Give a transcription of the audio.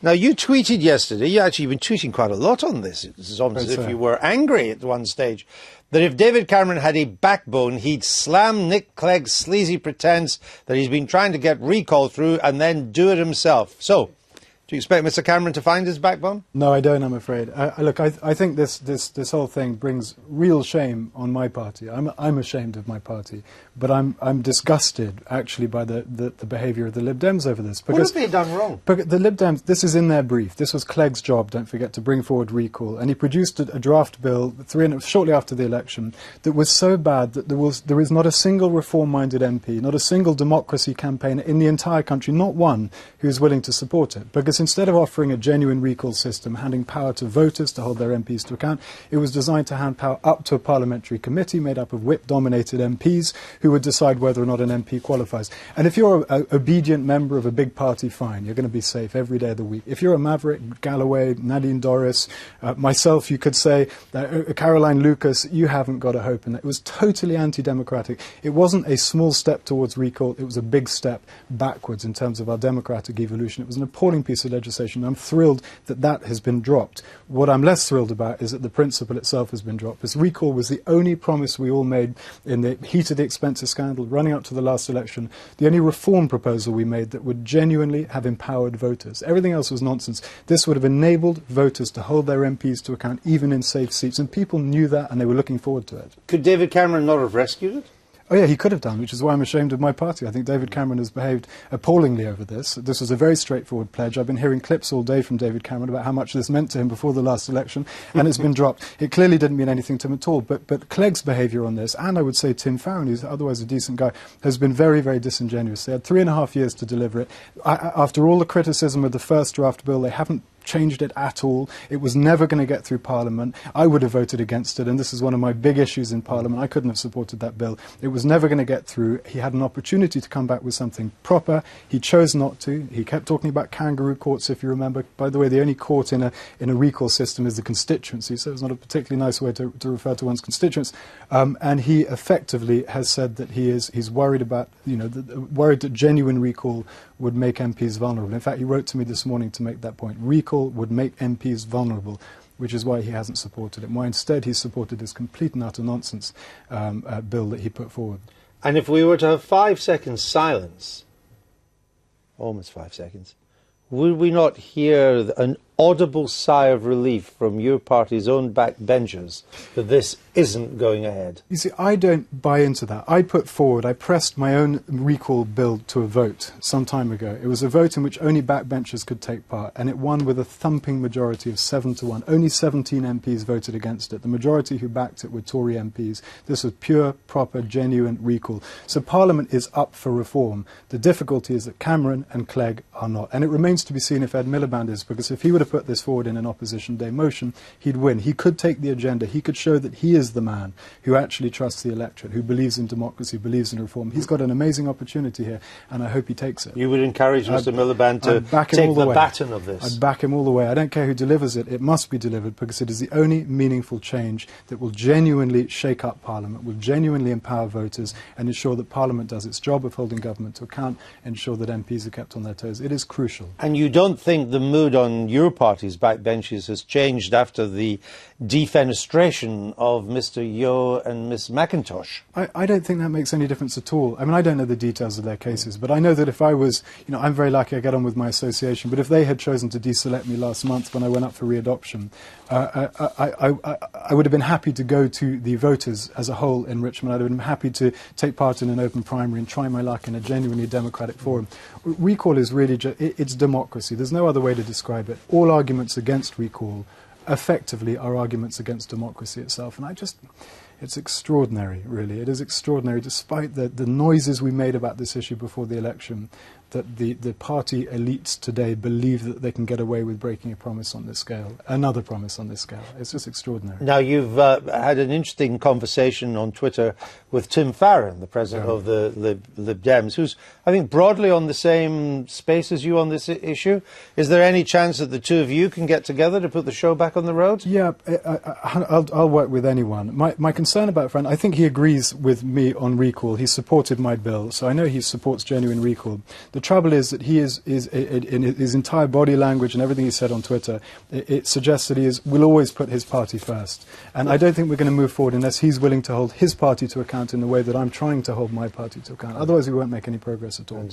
Now, you tweeted yesterday, you actually been tweeting quite a lot on this. It's almost as if you were angry at one stage, that if David Cameron had a backbone, he'd slam Nick Clegg's sleazy pretense that he's been trying to get recall through and then do it himself. So, do you expect Mr. Cameron to find his backbone? No, I don't, I'm afraid. Look, I think this whole thing brings real shame on my party. I'm ashamed of my party, but I'm disgusted, actually, by the behaviour of the Lib Dems over this. What have they done wrong? Because the Lib Dems, this is in their brief. This was Clegg's job, don't forget, to bring forward recall. And he produced a draft bill shortly after the election that was so bad that there is not a single reform-minded MP, not a single democracy campaigner in the entire country, not one, who is willing to support it. Because instead of offering a genuine recall system, handing power to voters to hold their MPs to account, it was designed to hand power up to a parliamentary committee made up of whip-dominated MPs who would decide whether or not an MP qualifies. And if you're an obedient member of a big party, fine, you're going to be safe every day of the week. If you're a maverick, Galloway, Nadine Dorris, myself, you could say, Caroline Lucas, you haven't got a hope in that. It was totally anti-democratic. It wasn't a small step towards recall, it was a big step backwards in terms of our democratic evolution. It was an appalling piece of legislation. I'm thrilled that that has been dropped. What I'm less thrilled about is that the principle itself has been dropped. This recall was the only promise we all made in the heat of the expenses scandal running up to the last election, the only reform proposal we made that would genuinely have empowered voters. Everything else was nonsense. This would have enabled voters to hold their MPs to account even in safe seats, and people knew that and they were looking forward to it. Could David Cameron not have rescued it? Oh yeah, he could have done, which is why I'm ashamed of my party. I think David Cameron has behaved appallingly over this. This was a very straightforward pledge. I've been hearing clips all day from David Cameron about how much this meant to him before the last election, and it's been dropped. It clearly didn't mean anything to him at all, but Clegg's behaviour on this, and I would say Tim Farron, who's otherwise a decent guy, has been very, very disingenuous. They had 3.5 years to deliver it. After all the criticism of the first draft bill, they haven't changed it at all. It was never going to get through Parliament. I would have voted against it, and this is one of my big issues in Parliament. I couldn't have supported that bill. It was never going to get through. He had an opportunity to come back with something proper. He chose not to. He kept talking about kangaroo courts, if you remember. By the way, the only court in a recall system is the constituency, so it's not a particularly nice way to refer to one's constituents. And he effectively has said that he's worried about, worried that genuine recall would make MPs vulnerable. In fact, he wrote to me this morning to make that point. Recall would make MPs vulnerable, which is why he hasn't supported it. Why instead he's supported this complete and utter nonsense bill that he put forward. And if we were to have 5 seconds silence, almost 5 seconds, would we not hear an audible sigh of relief from your party's own backbenchers that this isn't going ahead? You see, I don't buy into that. I pressed my own recall bill to a vote some time ago. It was a vote in which only backbenchers could take part, and it won with a thumping majority of 7-1. Only 17 MPs voted against it. The majority who backed it were Tory MPs. This was pure, proper, genuine recall. So Parliament is up for reform. The difficulty is that Cameron and Clegg are not. And it remains to be seen if Ed Miliband is, because if he would have put this forward in an opposition day motion, he'd win. He could take the agenda. He could show that he is the man who actually trusts the electorate, who believes in democracy, believes in reform. He's got an amazing opportunity here, and I hope he takes it. You would encourage Mr. Miliband to take the baton of this? I'd back him all the way. I don't care who delivers it. It must be delivered, because it is the only meaningful change that will genuinely shake up Parliament, will genuinely empower voters, and ensure that Parliament does its job of holding government to account, ensure that MPs are kept on their toes. It is crucial. And you don't think the mood on your party's backbenches has changed after the defenestration of Mr. Yeo and Miss McIntosh? I don't think that makes any difference at all. I mean, I don't know the details of their cases, but I know that if I was, I'm very lucky I get on with my association, but if they had chosen to deselect me last month when I went up for re-adoption, I would have been happy to go to the voters as a whole in Richmond. I'd have been happy to take part in an open primary and try my luck in a genuinely democratic forum. Recall is really, it's democracy. There's no other way to describe it. All arguments against recall effectively are arguments against democracy itself. And it's extraordinary, really. It is extraordinary, despite the noises we made about this issue before the election, that the party elites today believe that they can get away with breaking a promise on this scale, another promise on this scale. It's just extraordinary. Now, you've had an interesting conversation on Twitter with Tim Farron, the president of the Lib Dems, who's, I think, broadly on the same space as you on this issue. Is there any chance that the two of you can get together to put the show back on the road? Yeah, I'll work with anyone. My concern about Farron, I think he agrees with me on recall. He supported my bill, so I know he supports genuine recall. The trouble is that he in his entire body language and everything he said on Twitter, it suggests that will always put his party first. And I don't think we're going to move forward unless he's willing to hold his party to account in the way that I'm trying to hold my party to account. Otherwise, we won't make any progress at all.